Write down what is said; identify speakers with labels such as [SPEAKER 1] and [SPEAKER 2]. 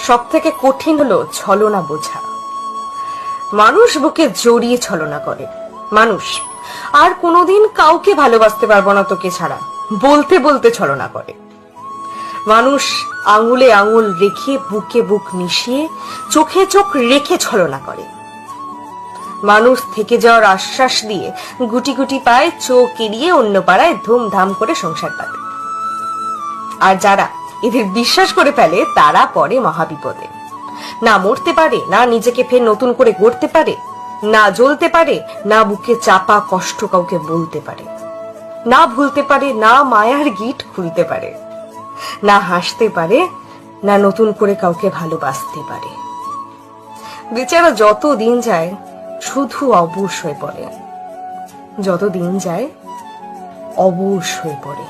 [SPEAKER 1] সব থেকে কঠিন হলো ছলনা বোঝা। মানুষ বুকে জড়িয়ে ছলনা করে। মানুষ আর কোনোদিন কাউকে ভালোবাসতে পারবো না তোকে ছাড়া বলতে বলতে ছলনা করে। মানুষ আঙুলে আঙুল রেখে বুকে বুক মিশিয়ে চোখে চোখ রেখে ছলনা করে। মানুষ থেকে যাওয়ার আশ্বাস দিয়ে গুটি গুটি পায় চোখ এড়িয়ে অন্য পাড়ায় ধুমধাম করে সংসার পাতে। আর যারা এদের বিশ্বাস করে ফেলে তারা পড়ে মহাবিপদে। না মরতে পারে, না নিজেকে ফের নতুন করে গড়তে পারে, না জ্বলতে পারে, না বুকে চাপা কষ্ট কাউকে বলতে পারে, না ভুলতে পারে, না মায়ার গিট খুলতে পারে, না হাসতে পারে, না নতুন করে কাউকে ভালোবাসতে পারে। বেচারা যত দিন যায় শুধু অবশ হয়ে পড়ে, যত দিন যায় অবশ হয়ে পড়ে।